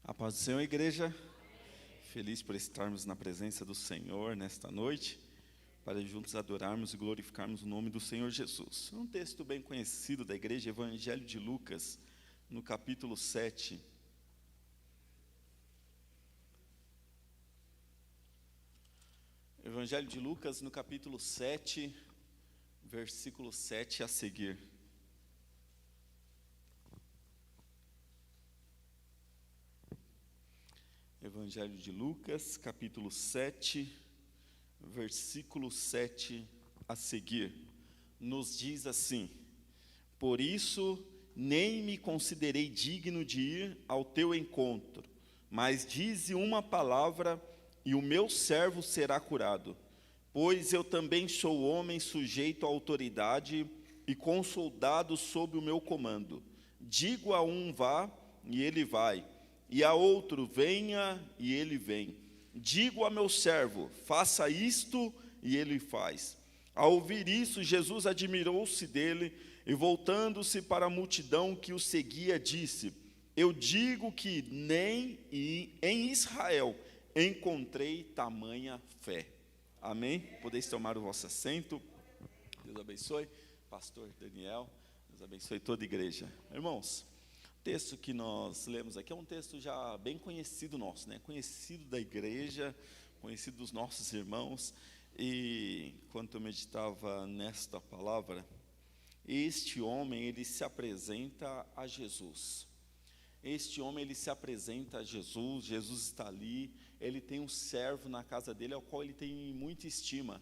A paz do Senhor, igreja. Feliz por estarmos na presença do Senhor nesta noite, para juntos adorarmos e glorificarmos o nome do Senhor Jesus. Um texto bem conhecido da igreja, Evangelho de Lucas, no capítulo 7. Evangelho de Lucas, no capítulo 7, versículo 7 a seguir. Evangelho de Lucas, capítulo 7, versículo 7 a seguir, nos diz assim: Por isso nem me considerei digno de ir ao teu encontro, mas dize uma palavra e o meu servo será curado. Pois eu também sou homem sujeito à autoridade e com soldados sob o meu comando. Digo a um vá e ele vai, e a outro venha e ele vem. Digo a meu servo, faça isto e ele faz. Ao ouvir isso, Jesus admirou-se dele e voltando-se para a multidão que o seguia, disse: Eu digo que nem em Israel encontrei tamanha fé. Amém? Podeis tomar o vosso assento. Deus abençoe, pastor Daniel. Deus abençoe toda a igreja. Irmãos, o texto que nós lemos aqui é um texto já bem conhecido nosso, né? Conhecido da igreja, conhecido dos nossos irmãos. E quando eu meditava nesta palavra, este homem, ele se apresenta a Jesus. Este homem, ele se apresenta a Jesus. Jesus está ali, ele tem um servo na casa dele, ao qual ele tem muita estima.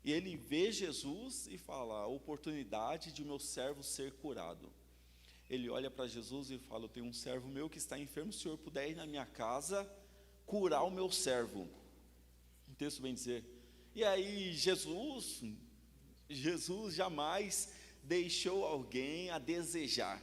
E ele vê Jesus e fala: a oportunidade de o meu servo ser curado. Ele olha para Jesus e fala: eu tenho um servo meu que está enfermo, se o Senhor puder ir na minha casa, curar o meu servo. O texto vem dizer. E aí Jesus jamais deixou alguém a desejar.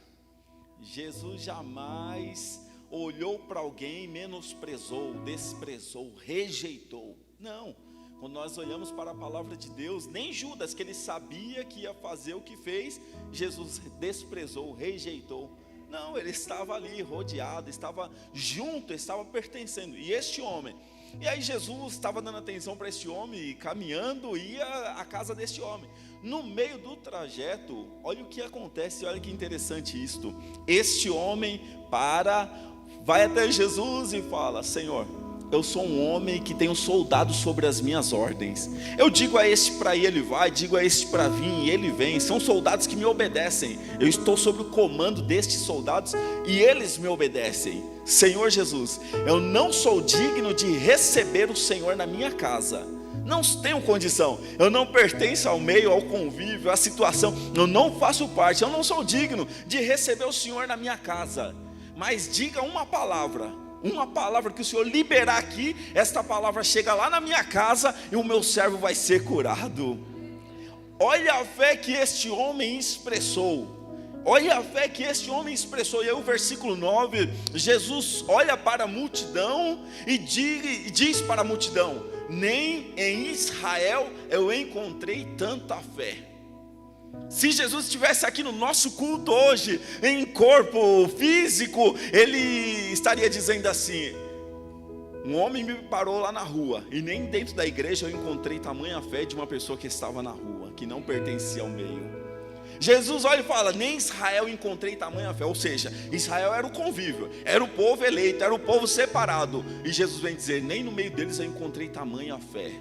Jesus jamais olhou para alguém, menosprezou, desprezou, rejeitou. Não. Quando nós olhamos para a palavra de Deus, nem Judas, que ele sabia que ia fazer o que fez, Jesus desprezou, rejeitou. Não, ele estava ali rodeado, estava junto, estava pertencendo. E este homem, e aí Jesus estava dando atenção para este homem, caminhando, ia à casa deste homem. No meio do trajeto, olha o que acontece, olha que interessante isto. Este homem vai até Jesus e fala: Senhor, eu sou um homem que tenho soldados sobre as minhas ordens. Eu digo a este para ir, ele vai. Digo a este para vir, e ele vem. São soldados que me obedecem. Eu estou sob o comando destes soldados e eles me obedecem. Senhor Jesus, eu não sou digno de receber o Senhor na minha casa. Não tenho condição. Eu não pertenço ao meio, ao convívio, à situação. Eu não faço parte. Eu não sou digno de receber o Senhor na minha casa. Mas diga uma palavra que o Senhor liberar aqui, esta palavra chega lá na minha casa e o meu servo vai ser curado. Olha a fé que este homem expressou. Olha a fé que este homem expressou. E aí o versículo 9, Jesus olha para a multidão e diz para a multidão: nem em Israel eu encontrei tanta fé. Se Jesus estivesse aqui no nosso culto hoje, em corpo físico, ele estaria dizendo assim: um homem me parou lá na rua, e nem dentro da igreja eu encontrei tamanha fé de uma pessoa que estava na rua, que não pertencia ao meio. Jesus olha e fala: nem em Israel encontrei tamanha fé. Ou seja, Israel era o convívio, era o povo eleito, era o povo separado. E Jesus vem dizer: nem no meio deles eu encontrei tamanha fé.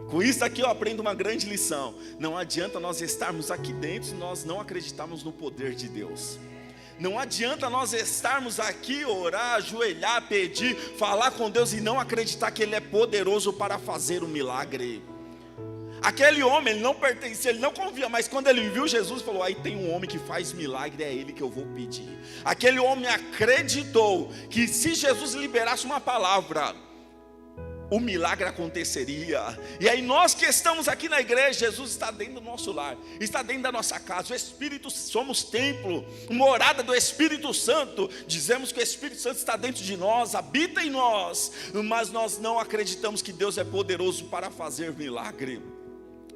Com isso aqui eu aprendo uma grande lição. Não adianta nós estarmos aqui dentro se nós não acreditarmos no poder de Deus. Não adianta nós estarmos aqui, orar, ajoelhar, pedir, falar com Deus e não acreditar que Ele é poderoso para fazer um milagre. Aquele homem, ele não pertencia, ele não convia, mas quando ele viu Jesus, falou: aí tem um homem que faz milagre, é ele que eu vou pedir. Aquele homem acreditou que se Jesus liberasse uma palavra, o milagre aconteceria. E aí nós que estamos aqui na igreja, Jesus está dentro do nosso lar, está dentro da nossa casa. O Espírito, somos templo, morada do Espírito Santo. Dizemos que o Espírito Santo está dentro de nós, habita em nós, mas nós não acreditamos que Deus é poderoso para fazer milagre.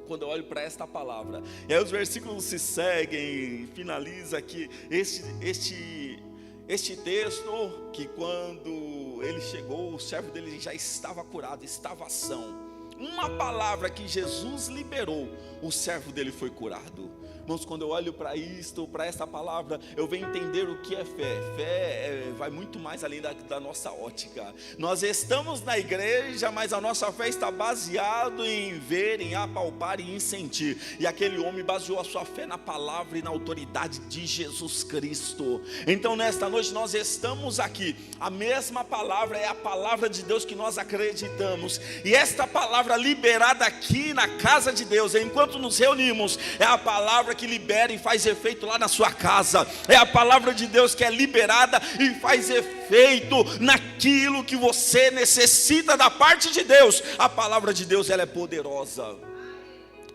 Quando eu olho para esta palavra, e aí os versículos se seguem, finaliza aqui, este texto que quando ele chegou, o servo dele já estava curado, estava são. Uma palavra que Jesus liberou, o servo dele foi curado. Irmãos, quando eu olho para isto, para esta palavra, eu venho entender o que é fé. Fé vai muito mais além da nossa ótica. Nós estamos na igreja, mas a nossa fé está baseada em ver, em apalpar e em sentir. E aquele homem baseou a sua fé na palavra e na autoridade de Jesus Cristo. Então nesta noite nós estamos aqui. A mesma palavra é a palavra de Deus que nós acreditamos. E esta palavra liberada aqui na casa de Deus, enquanto nos reunimos, é a palavra que libera e faz efeito lá na sua casa. É a palavra de Deus que é liberada e faz efeito naquilo que você necessita da parte de Deus. A palavra de Deus, ela é poderosa.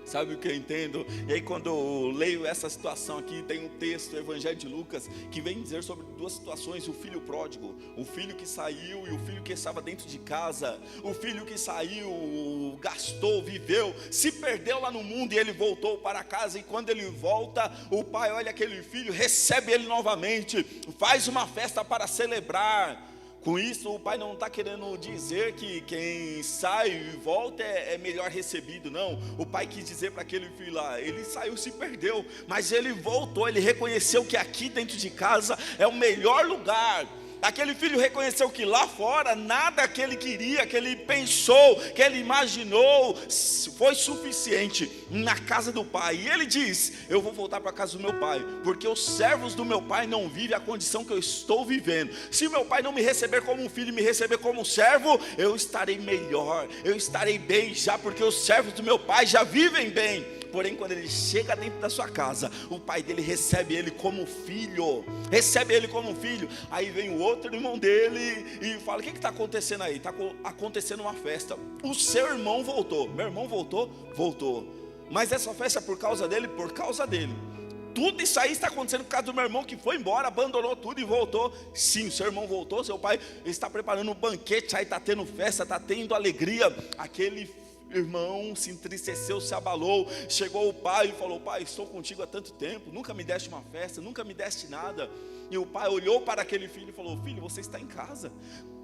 Sabe o que eu entendo? E aí quando eu leio essa situação aqui, tem um texto do Evangelho de Lucas que vem dizer sobre duas situações: o filho pródigo, o filho que saiu e o filho que estava dentro de casa. O filho que saiu, gastou, viveu, se perdeu lá no mundo e ele voltou para casa. E quando ele volta, o pai olha aquele filho, recebe ele novamente, faz uma festa para celebrar. Com isso, o pai não está querendo dizer que quem sai e volta é melhor recebido, não. O pai quis dizer para aquele filho lá: ele saiu, se perdeu, mas ele voltou, ele reconheceu que aqui dentro de casa é o melhor lugar. Aquele filho reconheceu que lá fora, nada que ele queria, que ele pensou, que ele imaginou, foi suficiente na casa do pai. E ele diz: eu vou voltar para a casa do meu pai, porque os servos do meu pai não vivem a condição que eu estou vivendo. Se meu pai não me receber como um filho, me receber como um servo, eu estarei melhor, eu estarei bem já, porque os servos do meu pai já vivem bem. Porém, quando ele chega dentro da sua casa, o pai dele recebe ele como filho. Recebe ele como filho. Aí vem o outro irmão dele e fala: o que está acontecendo aí? Está acontecendo uma festa. O seu irmão voltou. Meu irmão voltou? Voltou. Mas essa festa é por causa dele? Por causa dele. Tudo isso aí está acontecendo por causa do meu irmão que foi embora, abandonou tudo e voltou. Sim, o seu irmão voltou, seu pai está preparando um banquete, aí está tendo festa, está tendo alegria. Aquele irmão se entristeceu, se abalou. Chegou o pai e falou: pai, estou contigo há tanto tempo, nunca me deste uma festa, nunca me deste nada. E o pai olhou para aquele filho e falou: filho, você está em casa,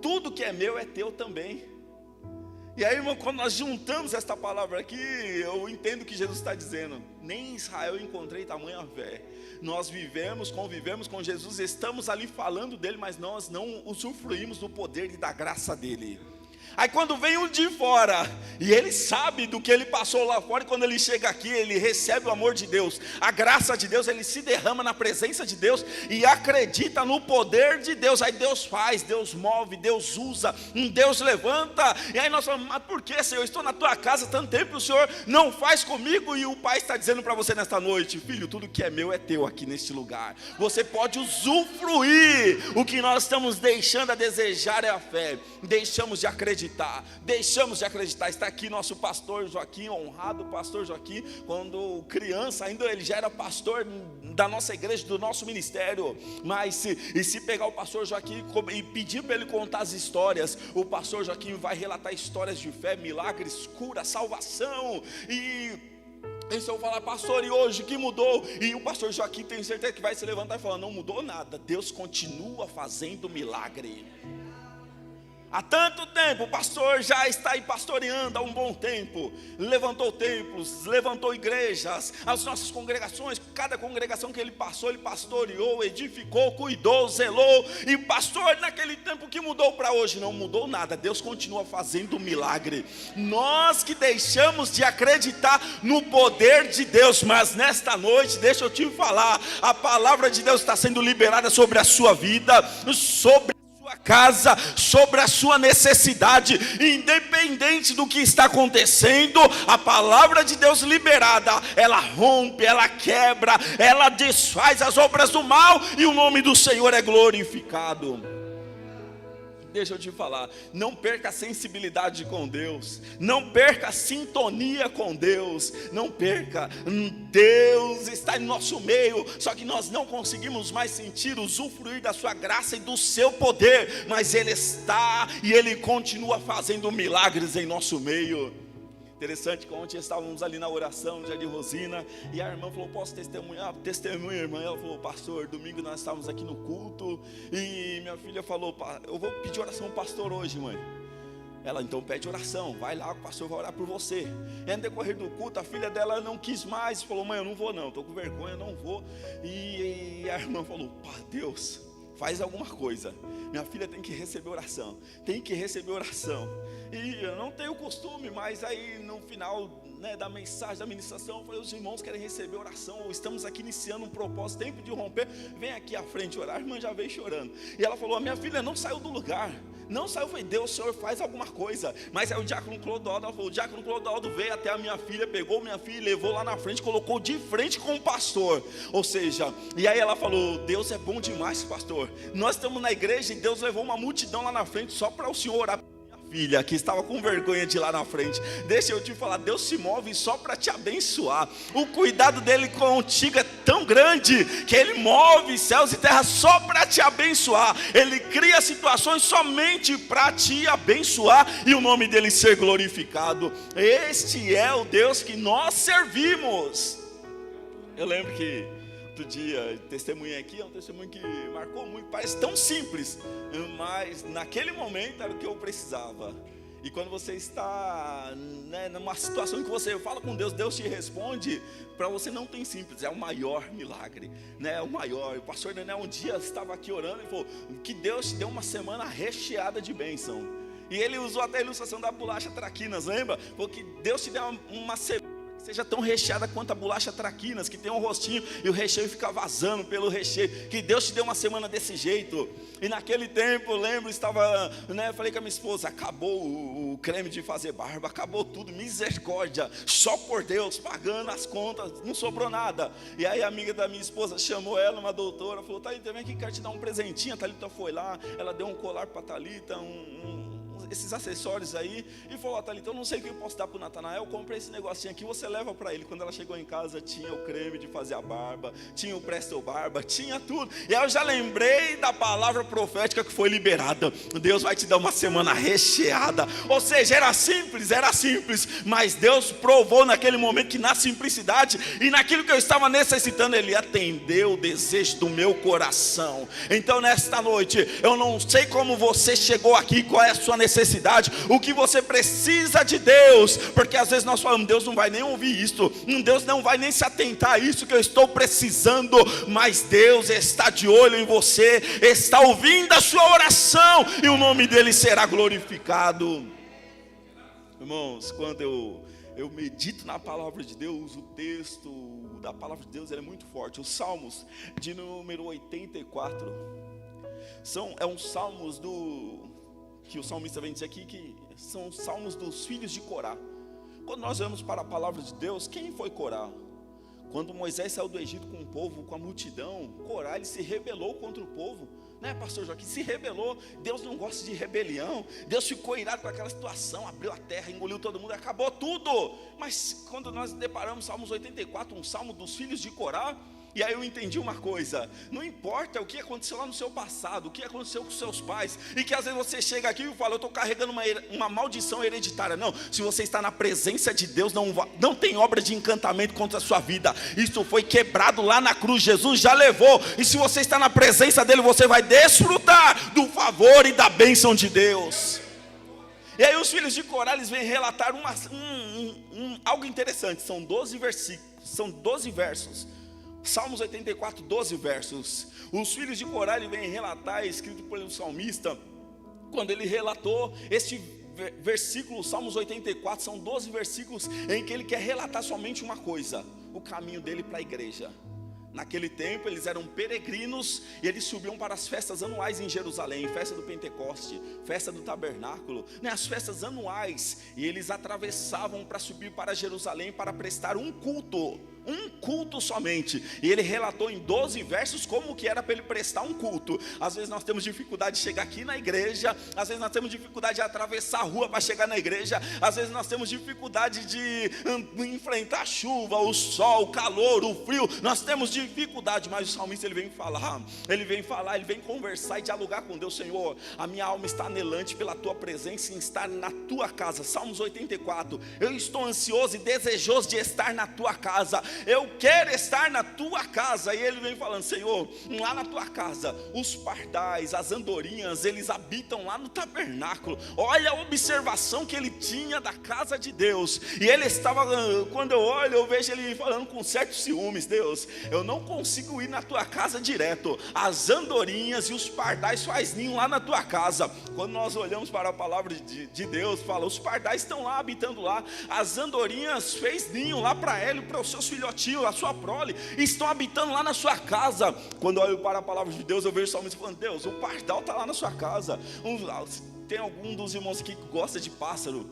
tudo que é meu é teu também. E aí, irmão, quando nós juntamos esta palavra aqui, eu entendo que Jesus está dizendo: nem em Israel eu encontrei tamanha fé. Nós vivemos, convivemos com Jesus, estamos ali falando dele, mas nós não usufruímos do poder e da graça dele. Aí quando vem um de fora, e ele sabe do que ele passou lá fora, e quando ele chega aqui, ele recebe o amor de Deus, a graça de Deus, ele se derrama na presença de Deus, e acredita no poder de Deus. Aí Deus faz, Deus move, Deus usa, Deus levanta. E aí nós falamos: mas por que, Senhor? Eu estou na tua casa há tanto tempo, o Senhor não faz comigo. E o pai está dizendo para você nesta noite: filho, tudo que é meu é teu aqui neste lugar. Você pode usufruir. O que nós estamos deixando a desejar é a fé. Deixamos de acreditar. Está aqui nosso pastor Joaquim, honrado pastor Joaquim. Quando criança ainda, ele já era pastor da nossa igreja, do nosso ministério. Mas se pegar o pastor Joaquim e pedir para ele contar as histórias, o pastor Joaquim vai relatar histórias de fé, milagres, cura, salvação. E se eu falar: pastor, e hoje o que mudou? E o pastor Joaquim tem certeza que vai se levantar e falar: não mudou nada, Deus continua fazendo milagre. Há tanto tempo, o pastor já está aí pastoreando há um bom tempo. Levantou templos, levantou igrejas, as nossas congregações, cada congregação que ele passou, ele pastoreou, edificou, cuidou, zelou. E pastor, naquele tempo, que mudou para hoje? Não mudou nada, Deus continua fazendo milagre. Nós que deixamos de acreditar no poder de Deus, mas nesta noite, deixa eu te falar, a palavra de Deus está sendo liberada sobre a sua vida, sobre casa, sobre a sua necessidade, independente do que está acontecendo. A palavra de Deus liberada, ela rompe, ela quebra, ela desfaz as obras do mal, e o nome do Senhor é glorificado. Deixa eu te falar, não perca a sensibilidade com Deus, não perca a sintonia com Deus, não perca. Deus está em nosso meio, só que nós não conseguimos mais sentir, usufruir da sua graça e do seu poder, mas Ele está e Ele continua fazendo milagres em nosso meio. Interessante que ontem estávamos ali na oração no Jardim Rosina, e a irmã falou: posso testemunhar? Testemunha, irmã. Ela falou: pastor, domingo nós estávamos aqui no culto, e minha filha falou: eu vou pedir oração ao pastor hoje, mãe. Ela: então pede oração, vai lá, o pastor vai orar por você. E no decorrer do culto, a filha dela não quis mais, falou: mãe, eu não vou não, estou com vergonha, eu não vou. E a irmã falou: pá, Deus, faz alguma coisa, minha filha tem que receber oração, tem que receber oração. E eu não tenho costume, mas aí no final, né, da mensagem, da ministração, eu falei: os irmãos querem receber oração, ou estamos aqui iniciando um propósito, tempo de romper, vem aqui à frente orar. A irmã já veio chorando, e ela falou: a minha filha não saiu do lugar, não saiu. Eu falei: Deus, o Senhor faz alguma coisa. Mas aí o diácono Clodoaldo, ela falou: o diácono Clodoaldo veio até a minha filha, pegou minha filha, levou lá na frente, colocou de frente com o pastor, ou seja, e aí ela falou: Deus é bom demais, pastor, nós estamos na igreja e Deus levou uma multidão lá na frente só para o Senhor orar. Filha, que estava com vergonha de ir lá na frente, deixa eu te falar, Deus se move só para te abençoar. O cuidado dele contigo é tão grande, que ele move céus e terra só para te abençoar. Ele cria situações somente para te abençoar, e o nome dele ser glorificado. Este é o Deus que nós servimos. Eu lembro que outro dia, testemunhei aqui, é um testemunho que marcou muito, parece tão simples, mas naquele momento era o que eu precisava. E quando você está, né, numa situação que você fala com Deus, Deus te responde, para você não tem simples, é o maior milagre, né? É o maior. O pastor Daniel um dia estava aqui orando e falou que Deus te deu uma semana recheada de bênção. E ele usou até a ilustração da bolacha traquinas, lembra? Porque Deus te deu uma semana seja tão recheada quanto a bolacha traquinas, que tem um rostinho e o recheio fica vazando pelo recheio. Que Deus te deu uma semana desse jeito. E naquele tempo, eu lembro, estava, né, falei com a minha esposa: acabou o creme de fazer barba, acabou tudo, misericórdia, só por Deus, pagando as contas, não sobrou nada. E aí a amiga da minha esposa chamou ela, uma doutora, falou: Thalita, vem aqui, quero te dar um presentinho. A Thalita foi lá, ela deu um colar para a Thalita, esses acessórios aí, e falou: Thalita, eu não sei o que eu posso dar para o Natanael, eu comprei esse negocinho aqui, você leva para ele. Quando ela chegou em casa, tinha o creme de fazer a barba, tinha o Presto Barba, tinha tudo. E aí eu já lembrei da palavra profética que foi liberada: Deus vai te dar uma semana recheada. Ou seja, era simples, mas Deus provou naquele momento que na simplicidade e naquilo que eu estava necessitando, Ele atendeu o desejo do meu coração. Então nesta noite, eu não sei como você chegou aqui, qual é a sua necessidade, o que você precisa de Deus, porque às vezes nós falamos: Deus não vai nem ouvir isso, Deus não vai nem se atentar a isso que eu estou precisando. Mas Deus está de olho em você, está ouvindo a sua oração, e o nome dele será glorificado. Irmãos, quando eu medito na palavra de Deus, o texto da palavra de Deus, ele é muito forte. Os Salmos de número 84 é um salmos que o salmista vem dizer aqui, que são os salmos dos filhos de Corá. Quando nós vamos para a palavra de Deus, quem foi Corá? Quando Moisés saiu do Egito com o povo, com a multidão, Corá, ele se rebelou contra o povo, né, pastor Joaquim? Se rebelou. Deus não gosta de rebelião. Deus ficou irado com aquela situação, abriu a terra, engoliu todo mundo, acabou tudo. Mas quando nós deparamos Salmos 84, um salmo dos filhos de Corá, e aí eu entendi uma coisa: não importa o que aconteceu lá no seu passado, o que aconteceu com seus pais, e que às vezes você chega aqui e fala: eu estou carregando uma maldição hereditária. Não, se você está na presença de Deus, não tem obra de encantamento contra a sua vida. Isso foi quebrado lá na cruz, Jesus já levou. E se você está na presença dele, você vai desfrutar do favor e da bênção de Deus. E aí os filhos de Corá, eles vêm relatar algo interessante. São 12 versos. Salmos 84, 12 versos. Os filhos de Corá, ele vem relatar, escrito pelo salmista, quando ele relatou este versículo, Salmos 84, são 12 versículos em que ele quer relatar somente uma coisa: o caminho dele para a igreja. Naquele tempo eles eram peregrinos e eles subiam para as festas anuais em Jerusalém, festa do Pentecoste, festa do Tabernáculo, né, as festas anuais, e eles atravessavam para subir para Jerusalém para prestar um culto. um culto somente. E ele relatou em 12 versos como que era para ele prestar um culto. Às vezes nós temos dificuldade de chegar aqui na igreja, às vezes nós temos dificuldade de atravessar a rua para chegar na igreja, às vezes nós temos dificuldade de enfrentar a chuva, o sol, o calor, o frio, nós temos dificuldade, mas o salmista ele vem conversar e dialogar com Deus. Senhor, a minha alma está anelante pela tua presença, em estar na tua casa. Salmos 84, eu estou ansioso e desejoso de estar na tua casa, eu quero estar na tua casa. E ele vem falando: Senhor, lá na tua casa, os pardais, as andorinhas, eles habitam lá no tabernáculo. Olha a observação que ele tinha da casa de Deus. E ele estava, quando eu olho, eu vejo ele falando com certos ciúmes: Deus, eu não consigo ir na tua casa direto, as andorinhas e os pardais faz ninho lá na tua casa. Quando nós olhamos para a palavra de Deus, fala: os pardais estão lá, habitando lá, as andorinhas fez ninho lá para ele, para os seus filhotinhos, a sua prole, estão habitando lá na sua casa. Quando eu olho para a palavra de Deus, eu vejo o salmista falando: Deus, o pardal está lá na sua casa. Tem algum dos irmãos aqui que gosta de pássaro?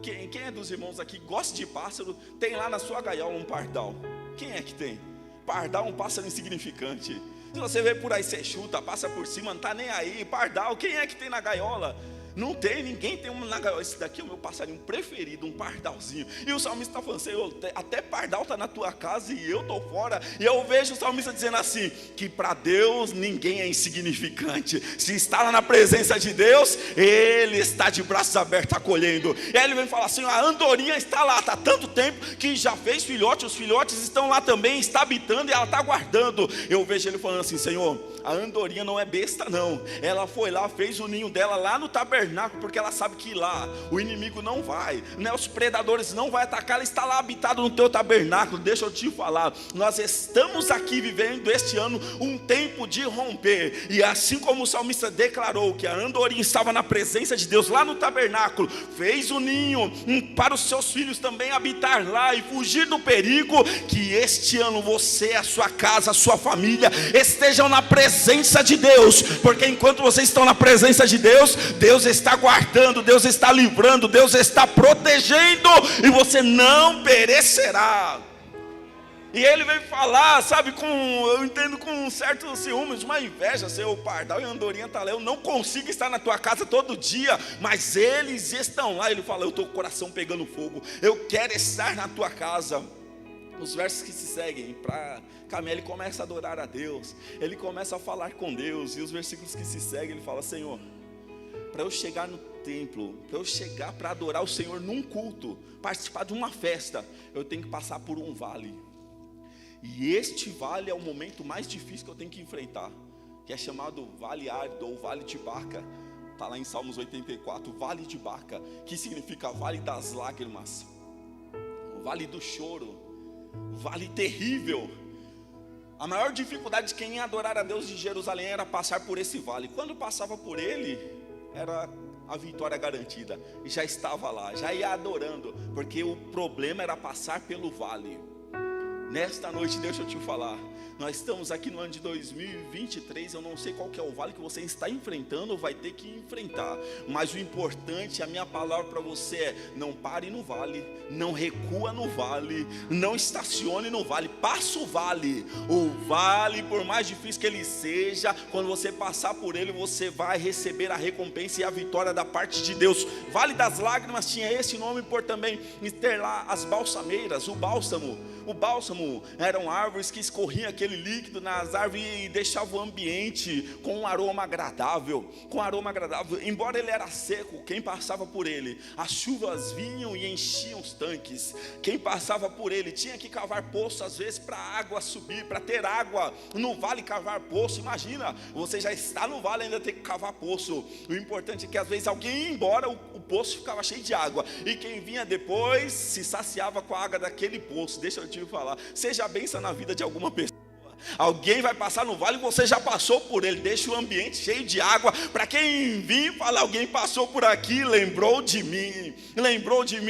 Quem é dos irmãos aqui que gosta de pássaro, tem lá na sua gaiola um pardal? Quem é que tem? Pardal é um pássaro insignificante. Se você vê por aí, você chuta, passa por cima, não está nem aí. Pardal, quem é que tem na gaiola? Não tem, ninguém tem um na gaiola. Esse daqui é o meu passarinho preferido, um pardalzinho. E o salmista está falando: Senhor, até pardal está na tua casa e eu estou fora. E eu vejo o salmista dizendo assim, que para Deus ninguém é insignificante. Se está lá na presença de Deus, Ele está de braços abertos acolhendo. E aí ele vem falar assim: a andorinha está lá, está há tanto tempo que já fez filhote, os filhotes estão lá também, está habitando e ela está guardando. Eu vejo ele falando assim: Senhor, a andorinha não é besta não, ela foi lá, fez o ninho dela lá no tabernáculo, porque ela sabe que lá o inimigo não vai, né? Os predadores não vão atacar, ela está lá habitado no teu tabernáculo. Deixa eu te falar, nós estamos aqui vivendo este ano um tempo de romper, e assim como o salmista declarou que a andorinha estava na presença de Deus lá no tabernáculo, fez o ninho para os seus filhos também habitar lá e fugir do perigo, que este ano você, a sua casa, a sua família estejam na presença de Deus, porque enquanto vocês estão na presença de Deus, Deus está guardando, Deus está livrando, Deus está protegendo, e você não perecerá. E ele vem falar, sabe, eu entendo com certos ciúmes, uma inveja: seu pardal e andorinha está lá, eu não consigo estar na tua casa todo dia, mas eles estão lá. Ele fala: eu estou com o coração pegando fogo, eu quero estar na tua casa. Os versos que se seguem, para caminhar, ele começa a adorar a Deus, ele começa a falar com Deus, e os versículos que se seguem, ele fala: Senhor, para eu chegar no templo, para eu chegar para adorar o Senhor num culto, participar de uma festa, eu tenho que passar por um vale. E este vale é o momento mais difícil que eu tenho que enfrentar, que é chamado Vale Árido ou Vale de Baca. Está lá em Salmos 84, Vale de Baca, que significa Vale das Lágrimas, Vale do Choro, Vale terrível. A maior dificuldade de quem ia adorar a Deus de Jerusalém era passar por esse vale. Quando passava por ele, era a vitória garantida, e já estava lá, já ia adorando, porque o problema era passar pelo vale. Nesta noite, deixa eu te falar, nós estamos aqui no ano de 2023, eu não sei qual que é o vale que você está enfrentando ou vai ter que enfrentar, mas o importante, a minha palavra para você é: não pare no vale, não recua no vale, não estacione no vale, passa o vale, por mais difícil que ele seja, quando você passar por ele, você vai receber a recompensa e a vitória da parte de Deus. Vale das Lágrimas tinha esse nome por também ter lá as balsameiras, o bálsamo eram árvores que escorriam aquele líquido nas árvores e deixavam o ambiente com um aroma agradável, embora ele era seco. Quem passava por ele, as chuvas vinham e enchiam os tanques, quem passava por ele tinha que cavar poço, às vezes para a água subir, para ter água no vale, cavar poço. Imagina, você já está no vale, ainda tem que cavar poço. O importante é que às vezes alguém ia embora, o poço ficava cheio de água, e quem vinha depois se saciava com a água daquele poço. Deixa eu te falar, seja a bênção na vida de alguma pessoa. Alguém vai passar no vale, você já passou por ele, deixa o ambiente cheio de água, para quem vir falar: alguém passou por aqui, lembrou de mim.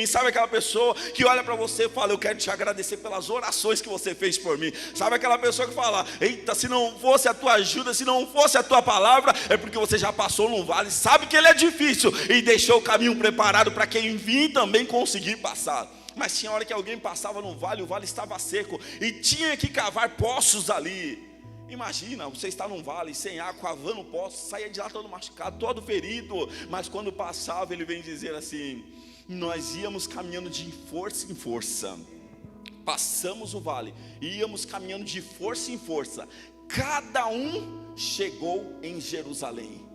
Sabe aquela pessoa que olha para você e fala: eu quero te agradecer pelas orações que você fez por mim. Sabe aquela pessoa que fala: eita, se não fosse a tua ajuda, se não fosse a tua palavra, é porque você já passou no vale, sabe que ele é difícil e deixou o caminho preparado para quem vir também conseguir passar. mas tinha hora que alguém passava no vale, o vale estava seco, e tinha que cavar poços ali. Imagina, você está num vale, sem água, cavando poços, saia de lá todo machucado, todo ferido, mas quando passava, ele vem dizer assim: nós íamos caminhando de força em força, passamos o vale, íamos caminhando de força em força, cada um chegou em Jerusalém.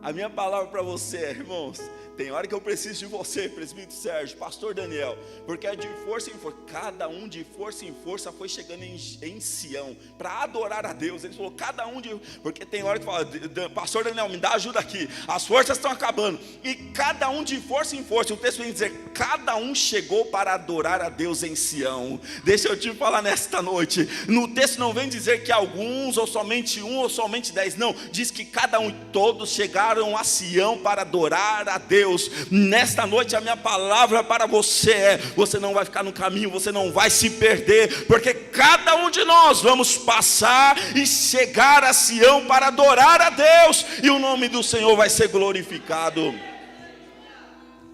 A minha palavra para você, irmãos, tem hora que eu preciso de você, presbítero Sérgio, pastor Daniel, porque é de força em força, cada um de força em força foi chegando em Sião, para adorar a Deus. Ele falou, cada um porque tem hora que fala, pastor Daniel, me dá ajuda aqui, as forças estão acabando, e cada um de força em força, o texto vem dizer, cada um chegou para adorar a Deus em Sião. Deixa eu te falar nesta noite, no texto não vem dizer que alguns, ou somente um, ou somente 10, não, diz que cada um, todos chegaram a Sião para adorar a Deus. Nesta noite a minha palavra para você é: você não vai ficar no caminho, você não vai se perder, porque cada um de nós vamos passar e chegar a Sião para adorar a Deus, e o nome do Senhor vai ser glorificado.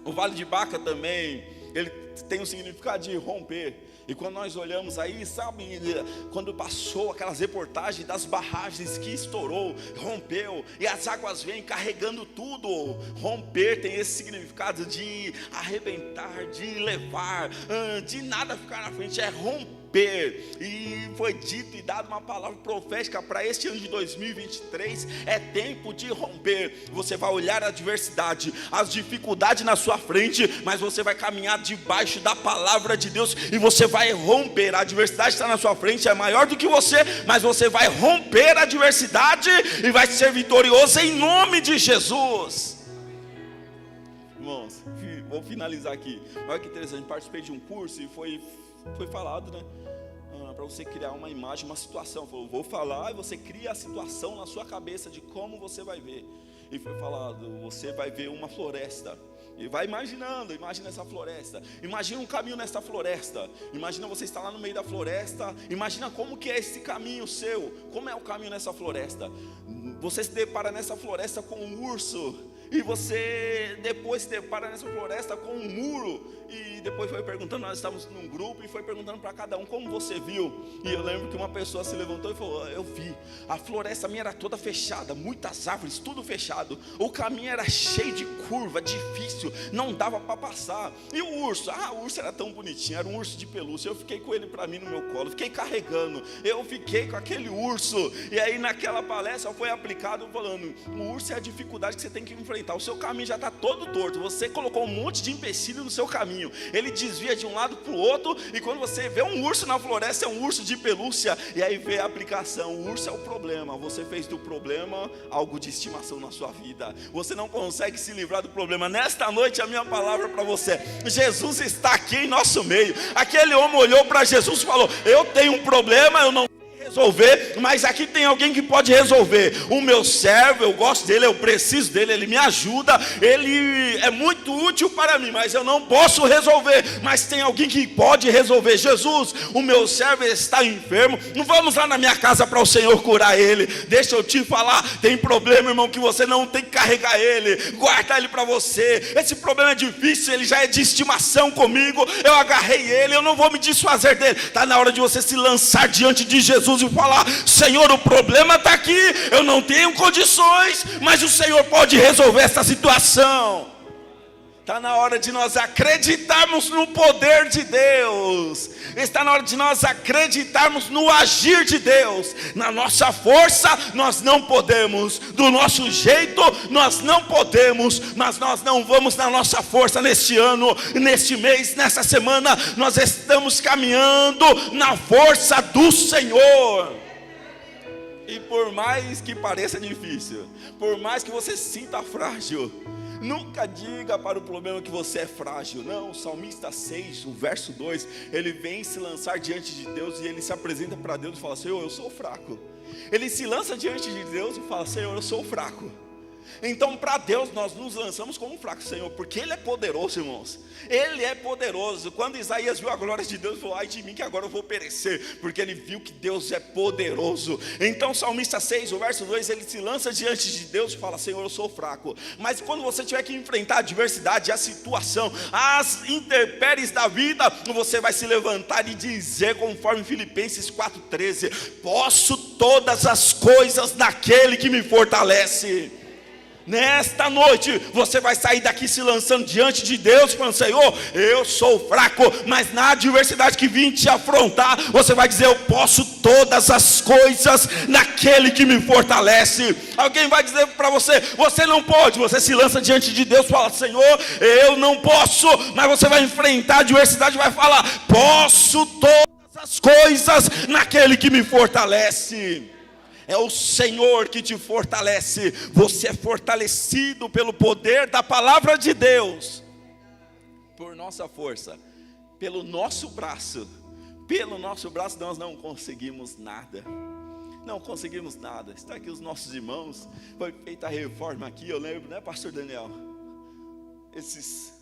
O Vale de Baca também, ele tem um significado de romper. E quando nós olhamos aí, sabe, quando passou aquelas reportagens das barragens que estourou, rompeu, e as águas vêm carregando tudo. Romper tem esse significado de arrebentar, de levar, de nada ficar na frente, é romper. E foi dito e dado uma palavra profética para este ano de 2023, é tempo de romper. Você vai olhar a adversidade, as dificuldades na sua frente, mas você vai caminhar debaixo da palavra de Deus, e você vai romper. A adversidade está na sua frente, é maior do que você, mas você vai romper a adversidade e vai ser vitorioso em nome de Jesus. Irmãos, vou finalizar aqui. Olha que interessante, participei de um curso e foi falado, né, para você criar uma imagem, uma situação. Falou, vou falar, e você cria a situação na sua cabeça de como você vai ver. E foi falado, você vai ver uma floresta, e vai imaginando, imagina essa floresta, imagina um caminho nessa floresta, imagina você estar lá no meio da floresta, imagina como que é esse caminho seu, como é o caminho nessa floresta. Você se depara nessa floresta com um urso, e você depois se depara nessa floresta com um muro, e depois foi perguntando, nós estávamos num grupo, e foi perguntando para cada um como você viu. E eu lembro que uma pessoa se levantou e falou, eu vi, a floresta minha era toda fechada, muitas árvores, tudo fechado, o caminho era cheio de curva, difícil, não dava para passar. E o urso era tão bonitinho, era um urso de pelúcia, eu fiquei com ele para mim no meu colo, fiquei carregando, eu fiquei com aquele urso. E aí naquela palestra foi aplicado falando, o urso é a dificuldade que você tem que enfrentar, o seu caminho já está todo torto, você colocou um monte de empecilho no seu caminho, ele desvia de um lado para o outro, e quando você vê um urso na floresta, é um urso de pelúcia. E aí vê a aplicação, o urso é o problema, você fez do problema algo de estimação na sua vida, você não consegue se livrar do problema. Nesta noite a minha palavra para você, Jesus está aqui em nosso meio. Aquele homem olhou para Jesus e falou, eu tenho um problema, eu não resolver, mas aqui tem alguém que pode resolver. O meu servo, eu gosto dele, eu preciso dele, ele me ajuda, ele é muito útil para mim, mas eu não posso resolver, mas tem alguém que pode resolver. Jesus, o meu servo está enfermo, não vamos lá na minha casa para o Senhor curar ele. Deixa eu te falar, tem problema, irmão, que você não tem que carregar ele, guardar ele para você. Esse problema é difícil, ele já é de estimação comigo, eu agarrei ele, eu não vou me desfazer dele. Está na hora de você se lançar diante de Jesus e falar, Senhor, o problema está aqui, eu não tenho condições, mas o Senhor pode resolver essa situação. Está na hora de nós acreditarmos no poder de Deus, está na hora de nós acreditarmos no agir de Deus. Na nossa força nós não podemos, do nosso jeito nós não podemos, mas nós não vamos na nossa força neste ano, neste mês, nessa semana, nós estamos caminhando na força do Senhor. E por mais que pareça difícil, por mais que você se sinta frágil, nunca diga para o problema que você é frágil. Não, o Salmista 6, o verso 2, ele vem se lançar diante de Deus e ele se apresenta para Deus e fala, Senhor, eu sou fraco. Ele se lança diante de Deus e fala, Senhor, eu sou fraco. Então para Deus nós nos lançamos como fracos, Senhor, porque Ele é poderoso, irmãos. Ele é poderoso. Quando Isaías viu a glória de Deus, falou: ai de mim que agora eu vou perecer, porque ele viu que Deus é poderoso. Então o Salmista 6, o verso 2, ele se lança diante de Deus e fala: Senhor, eu sou fraco. Mas quando você tiver que enfrentar a adversidade, a situação, as intempéries da vida, você vai se levantar e dizer, conforme Filipenses 4,13: posso todas as coisas naquele que me fortalece. Nesta noite, você vai sair daqui se lançando diante de Deus, falando: Senhor, eu sou fraco, mas na adversidade que vim te afrontar, você vai dizer: eu posso todas as coisas naquele que me fortalece. Alguém vai dizer para você: você não pode. Você se lança diante de Deus e fala: Senhor, eu não posso. Mas você vai enfrentar a adversidade e vai falar: posso todas as coisas naquele que me fortalece. É o Senhor que te fortalece. Você é fortalecido pelo poder da palavra de Deus. Por nossa força, pelo nosso braço nós não conseguimos nada. Não conseguimos nada. Está aqui os nossos irmãos. Foi feita a reforma aqui, eu lembro, né, pastor Daniel? Esses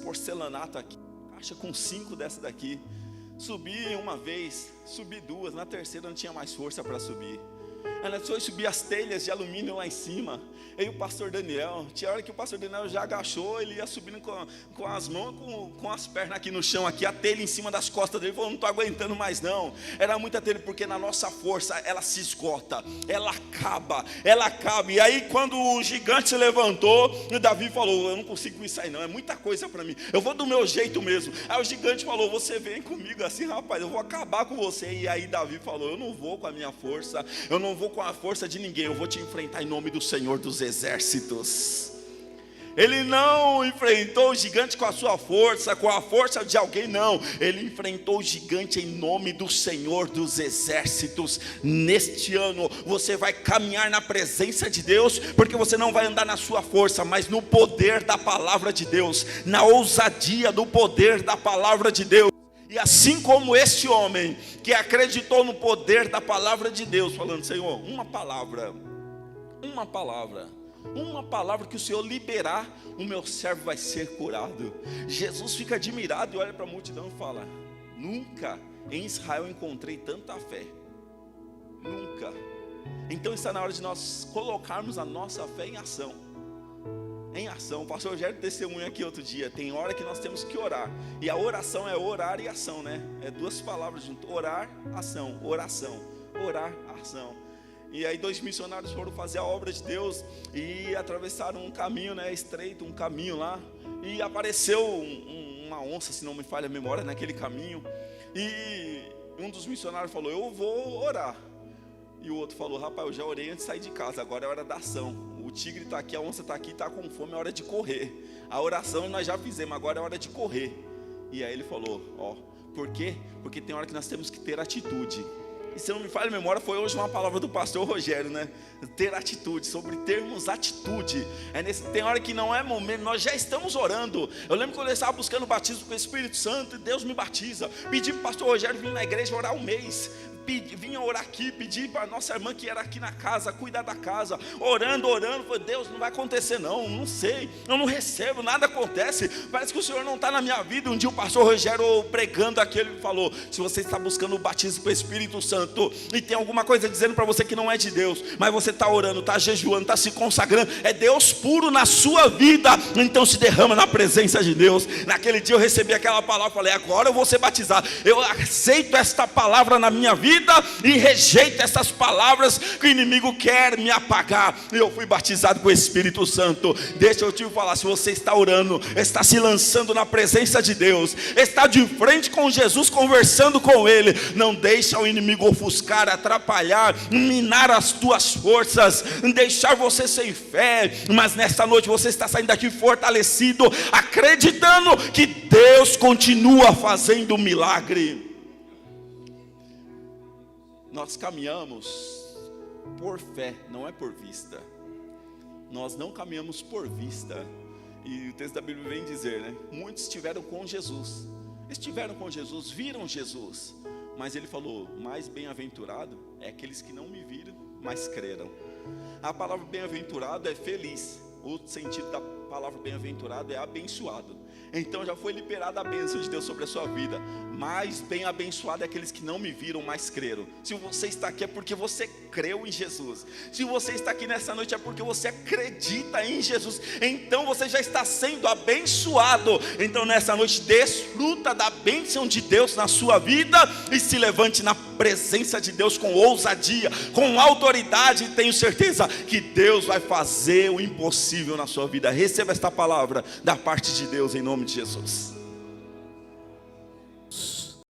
porcelanato aqui, caixa com 5 dessa daqui. Subi uma vez, subi 2, na terceira não tinha mais força para subir. Ela foi subir as telhas de alumínio lá em cima. E o pastor Daniel, tinha hora que o pastor Daniel já agachou, ele ia subindo com as mãos, com as pernas aqui no chão, aqui a telha em cima das costas dele. Ele falou: não estou aguentando mais não. Era muita telha, porque na nossa força ela se esgota, ela acaba. E aí quando o gigante se levantou, o Davi falou: eu não consigo isso aí não, é muita coisa para mim, eu vou do meu jeito mesmo. Aí o gigante falou: você vem comigo assim, rapaz, eu vou acabar com você. E aí Davi falou: eu não vou com a minha força, eu não vou com a força de ninguém, eu vou te enfrentar em nome do Senhor dos Exércitos. Ele não enfrentou o gigante com a sua força, com a força de alguém, não. Ele enfrentou o gigante em nome do Senhor dos Exércitos. Neste ano você vai caminhar na presença de Deus, porque você não vai andar na sua força, mas no poder da palavra de Deus, na ousadia do poder da palavra de Deus. E assim como este homem que acreditou no poder da palavra de Deus, falando: Senhor, uma palavra que o Senhor liberar, o meu servo vai ser curado. Jesus fica admirado e olha para a multidão e fala: nunca em Israel encontrei tanta fé. Nunca. Então está na hora de nós colocarmos a nossa fé em ação. Em ação. O pastor Rogério testemunha aqui outro dia. Tem hora que nós temos que orar. E a oração é orar e ação, né? É 2 palavras juntas: orar, ação, oração. Orar, ação. E aí 2 missionários foram fazer a obra de Deus e atravessaram um caminho, né, estreito, um caminho lá. E apareceu uma onça, se não me falha a memória, naquele caminho. E um dos missionários falou: eu vou orar. E o outro falou: rapaz, eu já orei antes de sair de casa, agora é hora da ação. O tigre está aqui, a onça está aqui, está com fome, é hora de correr. A oração nós já fizemos, agora é hora de correr. E aí ele falou: ó, por quê? Porque tem hora que nós temos que ter atitude. E se não me falha a memória, foi hoje uma palavra do pastor Rogério, né? Ter atitude, sobre termos atitude. Tem hora que não é momento, nós já estamos orando. Eu lembro quando eu estava buscando o batismo com o Espírito Santo, e Deus me batiza. Pedi para o pastor Rogério vir na igreja orar 1 mês. Vinha orar aqui, pedi para a nossa irmã que era aqui na casa, cuidar da casa, orando, falei: Deus, não vai acontecer não sei, eu não recebo, nada acontece, parece que o Senhor não está na minha vida. Um dia o pastor Rogério pregando aqui, ele falou: se você está buscando o batismo com o Espírito Santo, e tem alguma coisa dizendo para você que não é de Deus, mas você está orando, está jejuando, está se consagrando, é Deus puro na sua vida, então se derrama na presença de Deus. Naquele dia eu recebi aquela palavra, falei: agora eu vou ser batizado, eu aceito esta palavra na minha vida e rejeito essas palavras que o inimigo quer me apagar. E eu fui batizado com o Espírito Santo. Deixa eu te falar: se você está orando, está se lançando na presença de Deus, está de frente com Jesus, conversando com Ele, não deixa o inimigo ofuscar, atrapalhar, minar as tuas forças, deixar você sem fé. Mas nesta noite você está saindo daqui fortalecido, acreditando que Deus continua fazendo milagre. Nós caminhamos por fé, não é por vista. Nós não caminhamos por vista. E o texto da Bíblia vem dizer, né? Muitos estiveram com Jesus. Estiveram com Jesus, viram Jesus. Mas ele falou: mais bem-aventurado é aqueles que não me viram, mas creram. A palavra bem-aventurado é feliz. O sentido da palavra bem-aventurado é abençoado. Então já foi liberada a bênção de Deus sobre a sua vida. Mas bem abençoado é aqueles que não me viram, mas creram. Se você está aqui é porque você creu em Jesus. Se você está aqui nessa noite é porque você acredita em Jesus. Então você já está sendo abençoado. Então nessa noite desfruta da bênção de Deus na sua vida e se levante na presença de Deus com ousadia, com autoridade. Tenho certeza que Deus vai fazer o impossível na sua vida. Receba esta palavra da parte de Deus em nome de Jesus.